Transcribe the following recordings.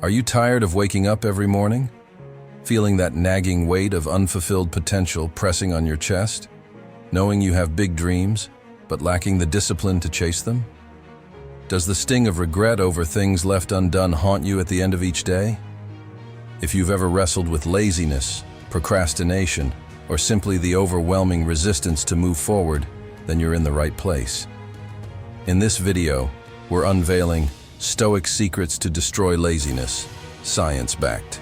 Are you tired of waking up every morning? Feeling that nagging weight of unfulfilled potential pressing on your chest? Knowing you have big dreams, but lacking the discipline to chase them? Does the sting of regret over things left undone haunt you at the end of each day? If you've ever wrestled with laziness, procrastination, or simply the overwhelming resistance to move forward, then you're in the right place. In this video, we're unveiling Stoic Secrets to Destroy Laziness, science-backed.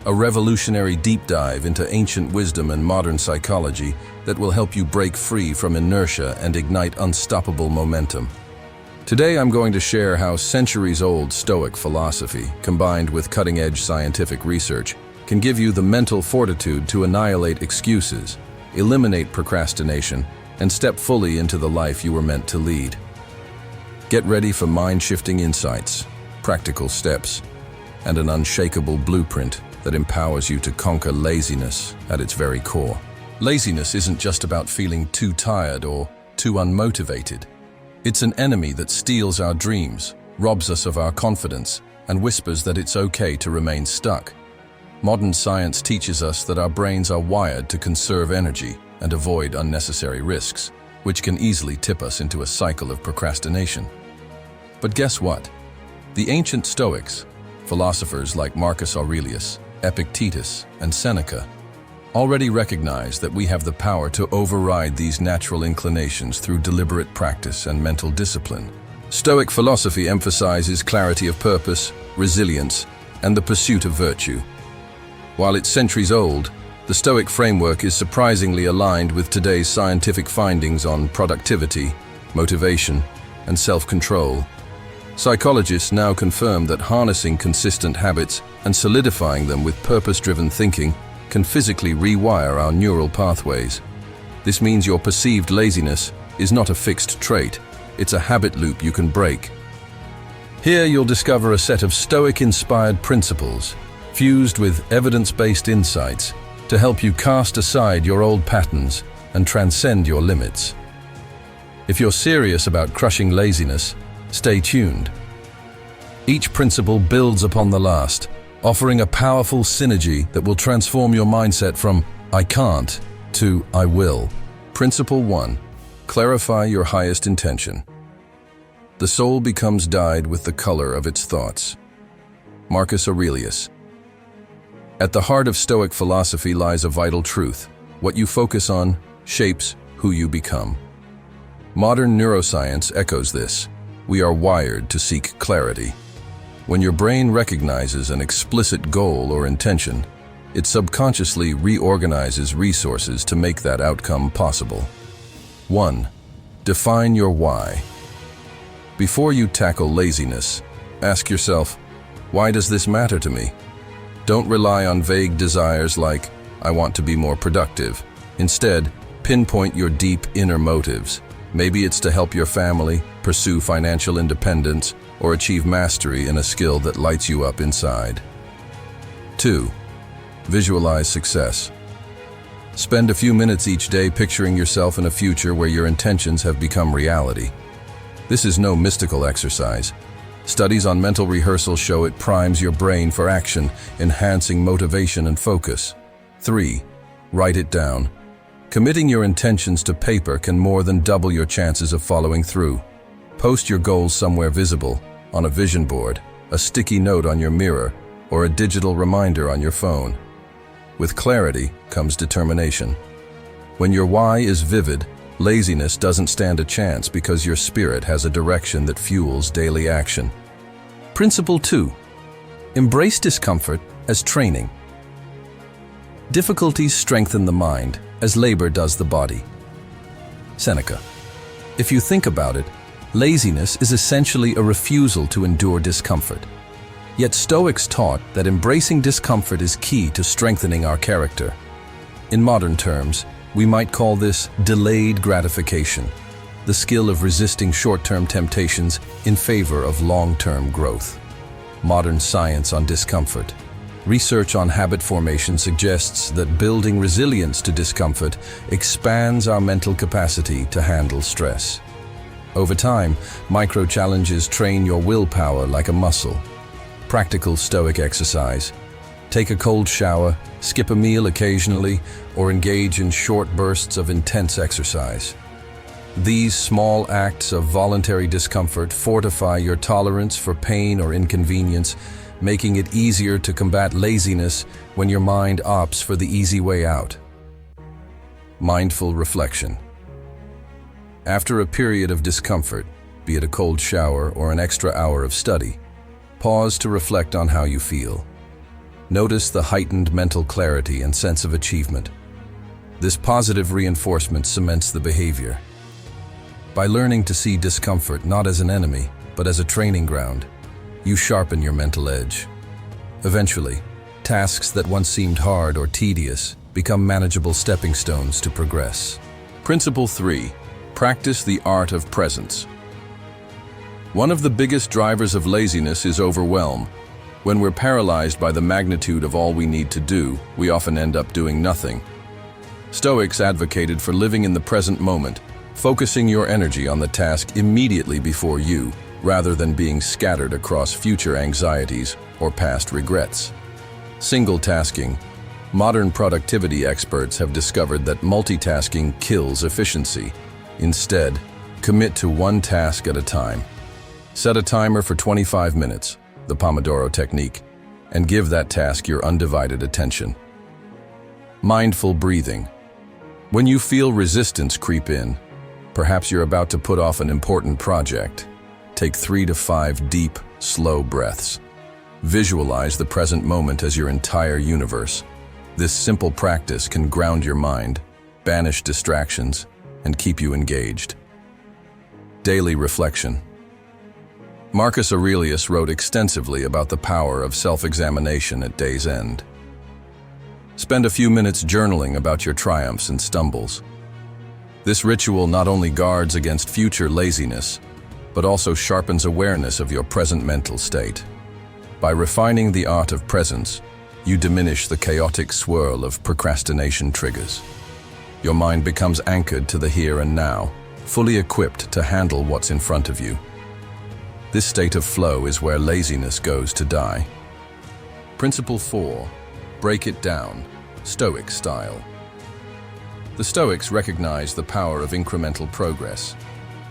A revolutionary deep dive into ancient wisdom and modern psychology that will help you break free from inertia and ignite unstoppable momentum. Today I'm going to share how centuries-old Stoic philosophy, combined with cutting-edge scientific research, can give you the mental fortitude to annihilate excuses, eliminate procrastination, and step fully into the life you were meant to lead. Get ready for mind-shifting insights, practical steps, and an unshakable blueprint that empowers you to conquer laziness at its very core. Laziness isn't just about feeling too tired or too unmotivated. It's an enemy that steals our dreams, robs us of our confidence, and whispers that it's okay to remain stuck. Modern science teaches us that our brains are wired to conserve energy and avoid unnecessary risks, which can easily tip us into a cycle of procrastination. But guess what? The ancient Stoics, philosophers like Marcus Aurelius, Epictetus, and Seneca, already recognize that we have the power to override these natural inclinations through deliberate practice and mental discipline. Stoic philosophy emphasizes clarity of purpose, resilience, and the pursuit of virtue. While it's centuries old, the Stoic framework is surprisingly aligned with today's scientific findings on productivity, motivation, and self-control. Psychologists now confirm that harnessing consistent habits and solidifying them with purpose-driven thinking can physically rewire our neural pathways. This means your perceived laziness is not a fixed trait, it's a habit loop you can break. Here you'll discover a set of Stoic-inspired principles, fused with evidence-based insights, to help you cast aside your old patterns and transcend your limits. If you're serious about crushing laziness, stay tuned. Each principle builds upon the last, offering a powerful synergy that will transform your mindset from "I can't" to "I will." Principle 1. Clarify your highest intention. The soul becomes dyed with the color of its thoughts. Marcus Aurelius. At the heart of Stoic philosophy lies a vital truth. What you focus on shapes who you become. Modern neuroscience echoes this. We are wired to seek clarity. When your brain recognizes an explicit goal or intention, it subconsciously reorganizes resources to make that outcome possible. 1. Define your why. Before you tackle laziness, ask yourself, why does this matter to me? Don't rely on vague desires like, I want to be more productive. Instead, pinpoint your deep inner motives. Maybe it's to help your family, pursue financial independence, or achieve mastery in a skill that lights you up inside. 2. Visualize success. Spend a few minutes each day picturing yourself in a future where your intentions have become reality. This is no mystical exercise. Studies on mental rehearsal show it primes your brain for action, enhancing motivation and focus. 3. Write it down. Committing your intentions to paper can more than double your chances of following through. Post your goals somewhere visible, on a vision board, a sticky note on your mirror, or a digital reminder on your phone. With clarity comes determination. When your why is vivid, laziness doesn't stand a chance because your spirit has a direction that fuels daily action. Principle 2. Embrace discomfort as training. Difficulties strengthen the mind, as labor does the body. Seneca. If you think about it, laziness is essentially a refusal to endure discomfort. Yet Stoics taught that embracing discomfort is key to strengthening our character. In modern terms, we might call this delayed gratification, the skill of resisting short-term temptations in favor of long-term growth. Modern science on discomfort. Research on habit formation suggests that building resilience to discomfort expands our mental capacity to handle stress. Over time, micro-challenges train your willpower like a muscle. Practical Stoic exercise. Take a cold shower, skip a meal occasionally, or engage in short bursts of intense exercise. These small acts of voluntary discomfort fortify your tolerance for pain or inconvenience, making it easier to combat laziness when your mind opts for the easy way out. Mindful reflection. After a period of discomfort, be it a cold shower or an extra hour of study, pause to reflect on how you feel. Notice the heightened mental clarity and sense of achievement. This positive reinforcement cements the behavior. By learning to see discomfort not as an enemy, but as a training ground, you sharpen your mental edge. Eventually, tasks that once seemed hard or tedious become manageable stepping stones to progress. Principle 3. Practice the art of presence. One of the biggest drivers of laziness is overwhelm. When we're paralyzed by the magnitude of all we need to do, we often end up doing nothing. Stoics advocated for living in the present moment, focusing your energy on the task immediately before you, rather than being scattered across future anxieties or past regrets. Single tasking. Modern productivity experts have discovered that multitasking kills efficiency. Instead, commit to one task at a time. Set a timer for 25 minutes, the Pomodoro technique, and give that task your undivided attention. Mindful breathing. When you feel resistance creep in, perhaps you're about to put off an important project, take 3 to 5 deep, slow breaths. Visualize the present moment as your entire universe. This simple practice can ground your mind, banish distractions, and keep you engaged. Daily reflection. Marcus Aurelius wrote extensively about the power of self-examination at day's end. Spend a few minutes journaling about your triumphs and stumbles. This ritual not only guards against future laziness, but also sharpens awareness of your present mental state. By refining the art of presence, you diminish the chaotic swirl of procrastination triggers. Your mind becomes anchored to the here and now, fully equipped to handle what's in front of you. This state of flow is where laziness goes to die. Principle 4. Break it down, Stoic style. The Stoics recognize the power of incremental progress.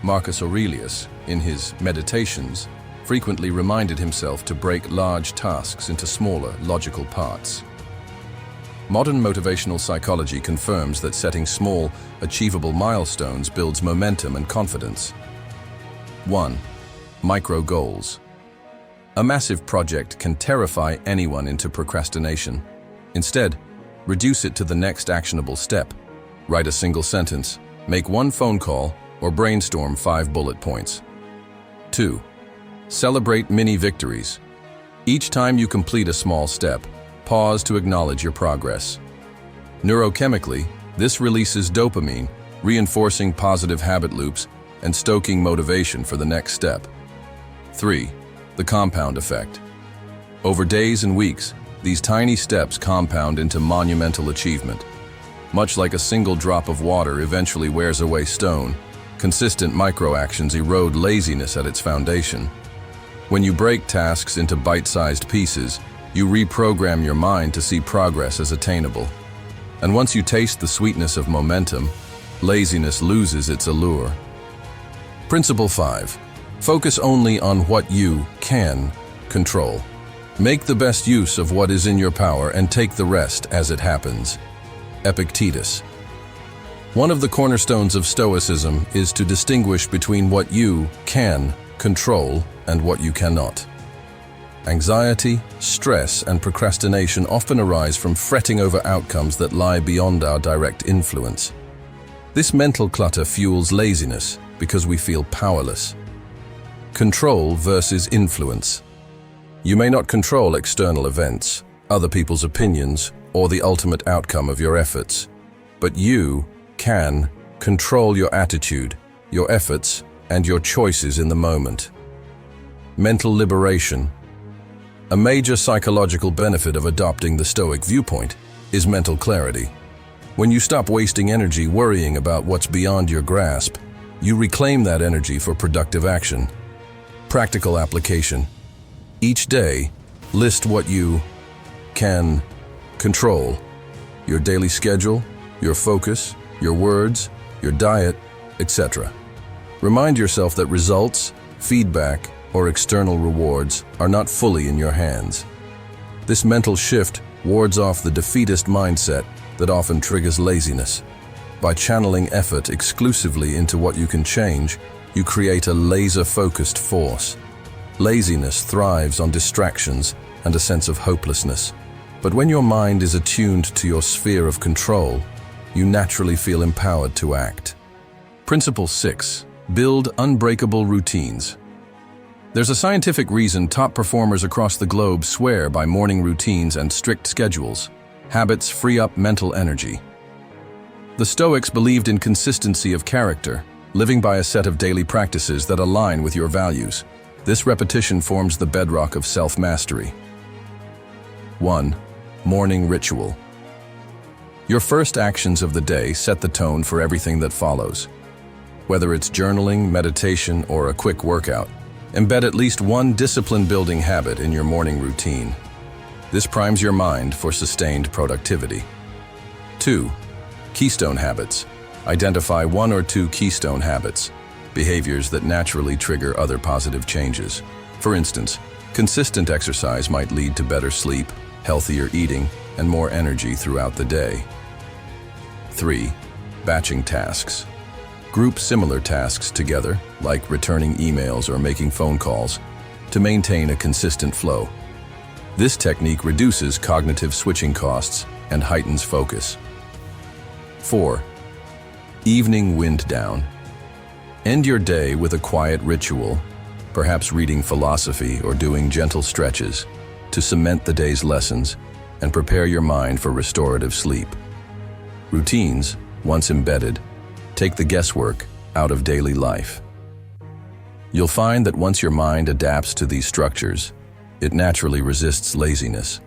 Marcus Aurelius, in his Meditations, frequently reminded himself to break large tasks into smaller, logical parts. Modern motivational psychology confirms that setting small, achievable milestones builds momentum and confidence. 1. Micro goals. A massive project can terrify anyone into procrastination. Instead, reduce it to the next actionable step. Write a single sentence, make one phone call, or brainstorm 5 bullet points. 2. Celebrate mini victories. Each time you complete a small step, pause to acknowledge your progress. Neurochemically, this releases dopamine, reinforcing positive habit loops and stoking motivation for the next step. 3. The compound effect. Over days and weeks, these tiny steps compound into monumental achievement. Much like a single drop of water eventually wears away stone, consistent microactions erode laziness at its foundation. When you break tasks into bite-sized pieces, you reprogram your mind to see progress as attainable. And once you taste the sweetness of momentum, laziness loses its allure. Principle 5. Focus only on what you can control. Make the best use of what is in your power and take the rest as it happens. Epictetus. One of the cornerstones of Stoicism is to distinguish between what you can control and what you cannot. Anxiety, stress, and procrastination often arise from fretting over outcomes that lie beyond our direct influence. This mental clutter fuels laziness because we feel powerless. Control versus influence. You may not control external events, other people's opinions, or the ultimate outcome of your efforts, but you can control your attitude, your efforts, and your choices in the moment. Mental liberation. A major psychological benefit of adopting the Stoic viewpoint is mental clarity. When you stop wasting energy worrying about what's beyond your grasp, you reclaim that energy for productive action. Practical application. Each day, List what you can control: your daily schedule, your focus, your words, your diet, etc. Remind yourself that results, feedback, or external rewards are not fully in your hands. This mental shift wards off the defeatist mindset that often triggers laziness. By channeling effort exclusively into what you can change, you create a laser-focused force. Laziness thrives on distractions and a sense of hopelessness. But when your mind is attuned to your sphere of control, you naturally feel empowered to act. Principle 6. Build unbreakable routines. There's a scientific reason top performers across the globe swear by morning routines and strict schedules. Habits free up mental energy. The Stoics believed in consistency of character, living by a set of daily practices that align with your values. This repetition forms the bedrock of self-mastery. 1. Morning ritual. Your first actions of the day set the tone for everything that follows. Whether it's journaling, meditation, or a quick workout, embed at least one discipline-building habit in your morning routine. This primes your mind for sustained productivity. 2. Keystone habits. Identify one or two keystone habits, behaviors that naturally trigger other positive changes. For instance, consistent exercise might lead to better sleep, healthier eating, and more energy throughout the day. 3. Batching tasks. Group similar tasks together, like returning emails or making phone calls, to maintain a consistent flow. This technique reduces cognitive switching costs and heightens focus. 4. Evening wind down. End your day with a quiet ritual, perhaps reading philosophy or doing gentle stretches, to cement the day's lessons and prepare your mind for restorative sleep. Routines, once embedded, take the guesswork out of daily life. You'll find that once your mind adapts to these structures, it naturally resists laziness.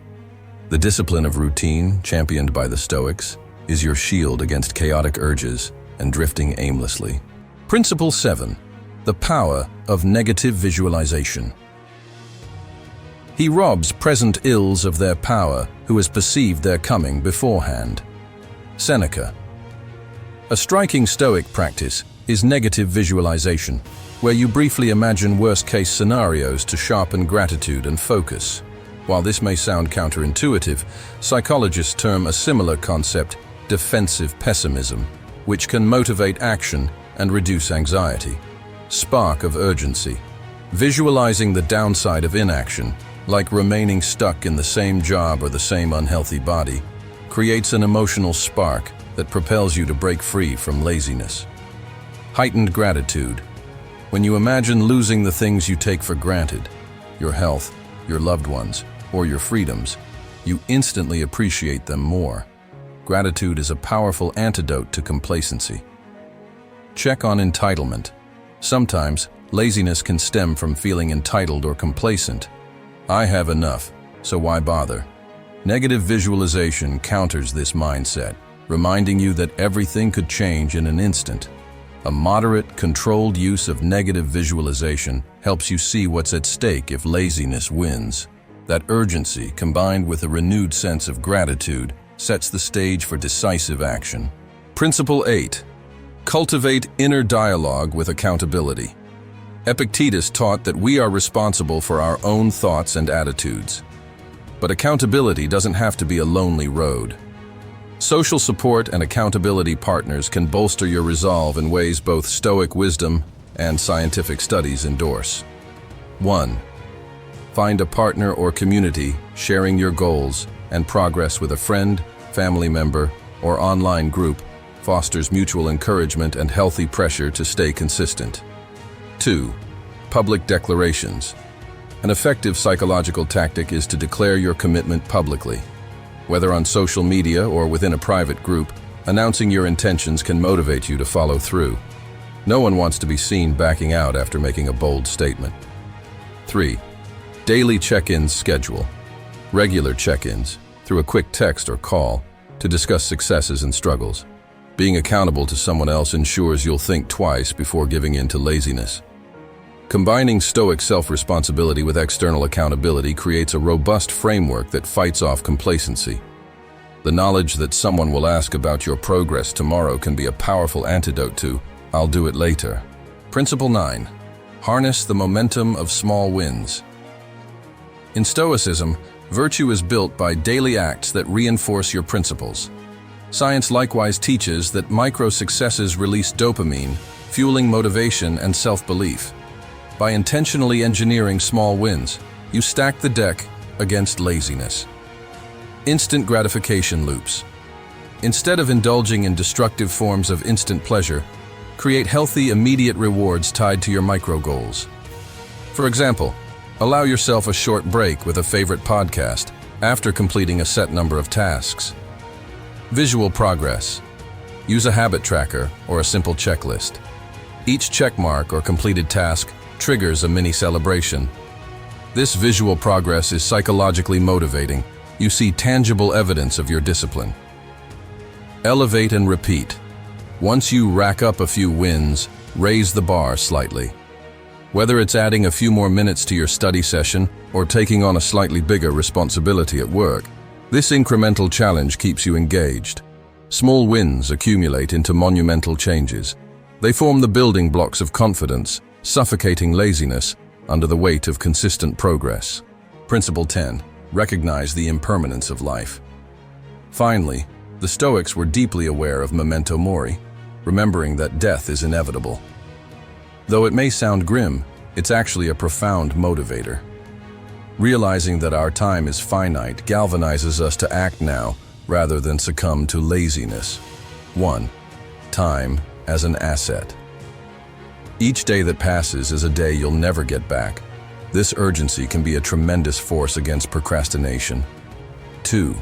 The discipline of routine, championed by the Stoics, is your shield against chaotic urges and drifting aimlessly. Principle 7. The power of negative visualization. He robs present ills of their power who has perceived their coming beforehand. Seneca. A striking Stoic practice is negative visualization, where you briefly imagine worst-case scenarios to sharpen gratitude and focus. While this may sound counterintuitive, psychologists term a similar concept defensive pessimism, which can motivate action and reduce anxiety. Spark of urgency. Visualizing the downside of inaction, like remaining stuck in the same job or the same unhealthy body, creates an emotional spark that propels you to break free from laziness. Heightened gratitude. When you imagine losing the things you take for granted, your health, your loved ones, or your freedoms, you instantly appreciate them more. Gratitude is a powerful antidote to complacency. Check on entitlement. Sometimes, laziness can stem from feeling entitled or complacent. I have enough, so why bother? Negative visualization counters this mindset, reminding you that everything could change in an instant. A moderate, controlled use of negative visualization helps you see what's at stake if laziness wins. That urgency, combined with a renewed sense of gratitude, sets the stage for decisive action. Principle 8. Cultivate inner dialogue with accountability. Epictetus taught that we are responsible for our own thoughts and attitudes. But accountability doesn't have to be a lonely road. Social support and accountability partners can bolster your resolve in ways both Stoic wisdom and scientific studies endorse. 1. Find a partner or community sharing your goals and progress with a friend, family member, or online group fosters mutual encouragement and healthy pressure to stay consistent. 2. Public declarations. An effective psychological tactic is to declare your commitment publicly. Whether on social media or within a private group, announcing your intentions can motivate you to follow through. No one wants to be seen backing out after making a bold statement. 3. Daily check-ins schedule. Regular check-ins, through a quick text or call, to discuss successes and struggles. Being accountable to someone else ensures you'll think twice before giving in to laziness. Combining Stoic self-responsibility with external accountability creates a robust framework that fights off complacency. The knowledge that someone will ask about your progress tomorrow can be a powerful antidote to, "I'll do it later." Principle 9. Harness the momentum of small wins. In Stoicism, virtue is built by daily acts that reinforce your principles. Science likewise teaches that micro-successes release dopamine, fueling motivation and self-belief. By intentionally engineering small wins, you stack the deck against laziness. Instant gratification loops. Instead of indulging in destructive forms of instant pleasure, create healthy, immediate rewards tied to your micro-goals. For example, allow yourself a short break with a favorite podcast after completing a set number of tasks. Visual progress. Use a habit tracker or a simple checklist. Each checkmark or completed task triggers a mini celebration. This visual progress is psychologically motivating. You see tangible evidence of your discipline. Elevate and repeat. Once you rack up a few wins, raise the bar slightly. Whether it's adding a few more minutes to your study session or taking on a slightly bigger responsibility at work, this incremental challenge keeps you engaged. Small wins accumulate into monumental changes. They form the building blocks of confidence, suffocating laziness under the weight of consistent progress. Principle 10. Recognize the impermanence of life. Finally, the Stoics were deeply aware of memento mori, remembering that death is inevitable. Though it may sound grim, it's actually a profound motivator. Realizing that our time is finite galvanizes us to act now rather than succumb to laziness. 1. Time as an asset. Each day that passes is a day you'll never get back. This urgency can be a tremendous force against procrastination. 2.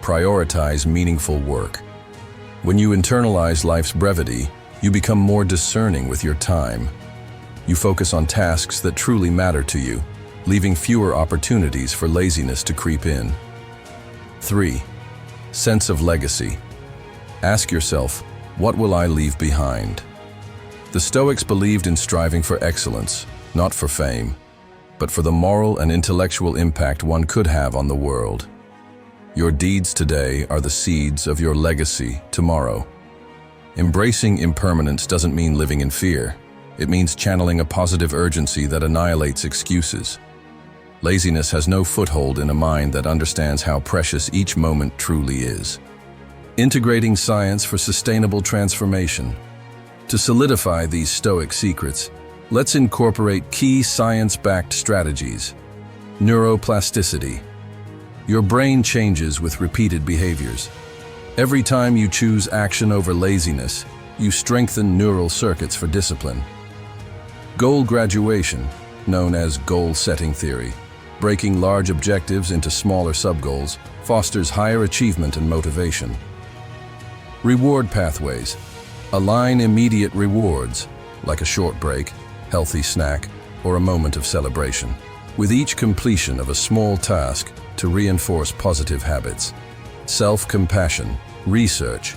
Prioritize meaningful work. When you internalize life's brevity, you become more discerning with your time. You focus on tasks that truly matter to you, leaving fewer opportunities for laziness to creep in. 3. Sense of legacy. Ask yourself, what will I leave behind? The Stoics believed in striving for excellence, not for fame, but for the moral and intellectual impact one could have on the world. Your deeds today are the seeds of your legacy tomorrow. Embracing impermanence doesn't mean living in fear. It means channeling a positive urgency that annihilates excuses. Laziness has no foothold in a mind that understands how precious each moment truly is. Integrating science for sustainable transformation. To solidify these Stoic secrets, let's incorporate key science-backed strategies. Neuroplasticity. Your brain changes with repeated behaviors. Every time you choose action over laziness, you strengthen neural circuits for discipline. Goal graduation, known as goal-setting theory, breaking large objectives into smaller sub-goals, fosters higher achievement and motivation. Reward pathways. Align immediate rewards, like a short break, healthy snack, or a moment of celebration, with each completion of a small task to reinforce positive habits. Self-compassion. Research.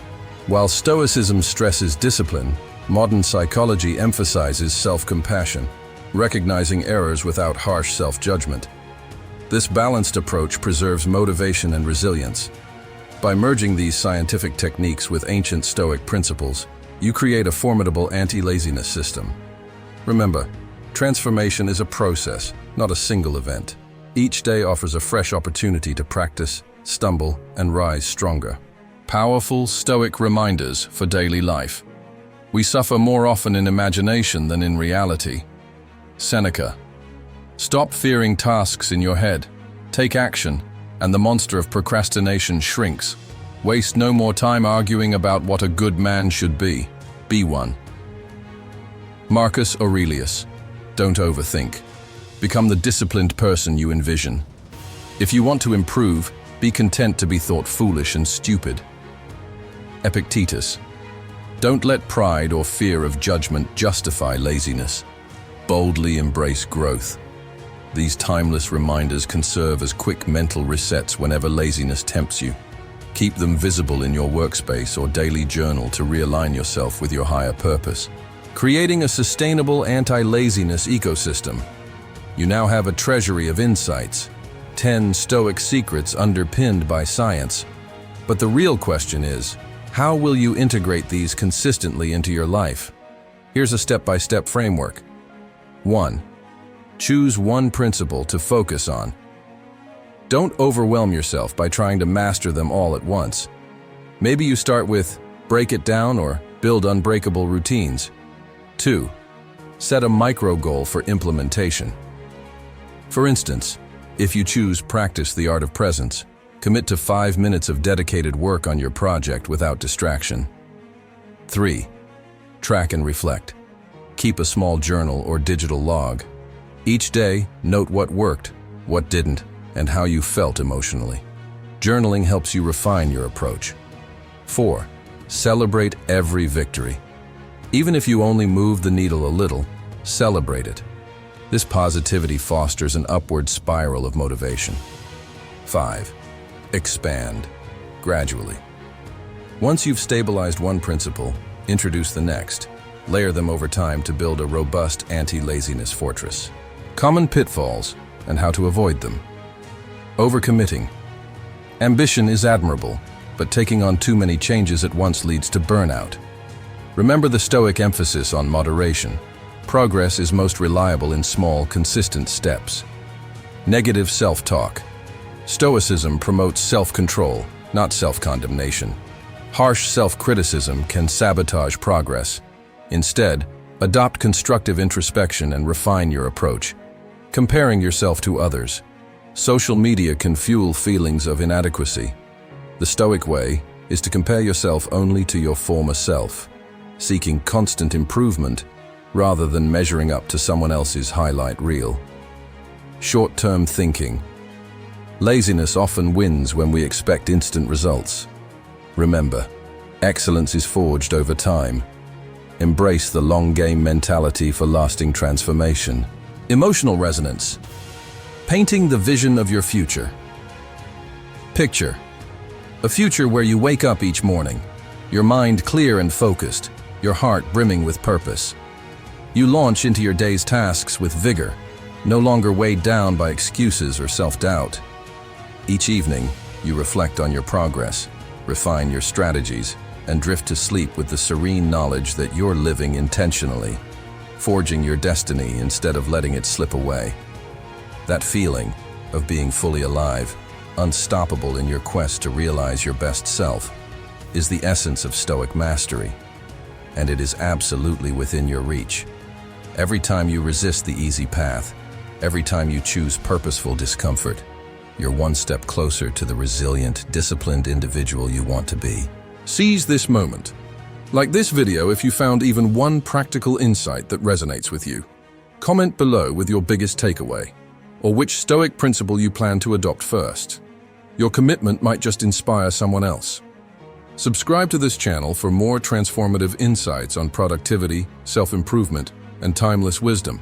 While Stoicism stresses discipline, modern psychology emphasizes self-compassion, recognizing errors without harsh self-judgment. This balanced approach preserves motivation and resilience. By merging these scientific techniques with ancient Stoic principles, you create a formidable anti-laziness system. Remember, transformation is a process, not a single event. Each day offers a fresh opportunity to practice, stumble, and rise stronger. Powerful Stoic reminders for daily life. We suffer more often in imagination than in reality. Seneca. Stop fearing tasks in your head. Take action, and the monster of procrastination shrinks. Waste no more time arguing about what a good man should be. Be one. Marcus Aurelius. Don't overthink. Become the disciplined person you envision. If you want to improve, be content to be thought foolish and stupid. Epictetus. Don't let pride or fear of judgment justify laziness. Boldly embrace growth. These timeless reminders can serve as quick mental resets whenever laziness tempts you. Keep them visible in your workspace or daily journal to realign yourself with your higher purpose. creating a sustainable anti-laziness ecosystem. You now have a treasury of insights, 10 Stoic secrets underpinned by science. But the real question is, how will you integrate these consistently into your life? Here's a step-by-step framework. 1. Choose one principle to focus on. Don't overwhelm yourself by trying to master them all at once. Maybe you start with break it down or build unbreakable routines. 2. Set a micro goal for implementation. For instance, if you choose practice the art of presence, commit to 5 minutes of dedicated work on your project without distraction. 3. Track and reflect. Keep a small journal or digital log. Each day, note what worked, what didn't, and how you felt emotionally. Journaling helps you refine your approach. 4. Celebrate every victory. Even if you only move the needle a little, celebrate it. This positivity fosters an upward spiral of motivation. 5. Expand gradually. Once you've stabilized one principle, introduce the next. Layer them over time to build a robust anti-laziness fortress. Common pitfalls and how to avoid them. Overcommitting. Ambition is admirable, but taking on too many changes at once leads to burnout. Remember the Stoic emphasis on moderation. Progress is most reliable in small, consistent steps. Negative self-talk. Stoicism promotes self-control, not self-condemnation. Harsh self-criticism can sabotage progress. Instead, adopt constructive introspection and refine your approach. Comparing yourself to others. Social media can fuel feelings of inadequacy. The Stoic way is to compare yourself only to your former self, seeking constant improvement rather than measuring up to someone else's highlight reel. Short-term thinking. Laziness often wins when we expect instant results. Remember, excellence is forged over time. Embrace the long-game mentality for lasting transformation. Emotional resonance. Painting the vision of your future. Picture a future where you wake up each morning, your mind clear and focused, your heart brimming with purpose. You launch into your day's tasks with vigor, no longer weighed down by excuses or self-doubt. Each evening, you reflect on your progress, refine your strategies, and drift to sleep with the serene knowledge that you're living intentionally, forging your destiny instead of letting it slip away. That feeling of being fully alive, unstoppable in your quest to realize your best self, is the essence of Stoic mastery, and it is absolutely within your reach. Every time you resist the easy path, every time you choose purposeful discomfort, you're one step closer to the resilient, disciplined individual you want to be. Seize this moment. Like this video if you found even one practical insight that resonates with you. Comment below with your biggest takeaway, or which Stoic principle you plan to adopt first. Your commitment might just inspire someone else. Subscribe to this channel for more transformative insights on productivity, self-improvement, and timeless wisdom,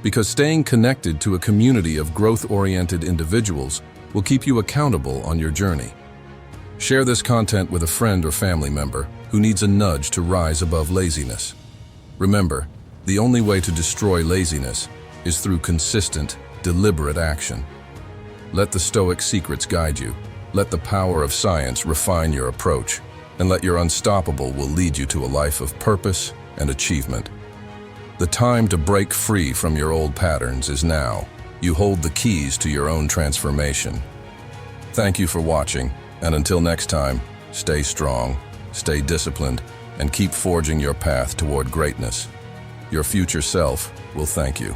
because staying connected to a community of growth-oriented individuals will keep you accountable on your journey. Share this content with a friend or family member who needs a nudge to rise above laziness. Remember, the only way to destroy laziness is through consistent, deliberate action. Let the Stoic secrets guide you. Let the power of science refine your approach, and let your unstoppable will lead you to a life of purpose and achievement. The time to break free from your old patterns is now. You hold the keys to your own transformation. Thank you for watching, and until next time, stay strong, stay disciplined, and keep forging your path toward greatness. Your future self will thank you.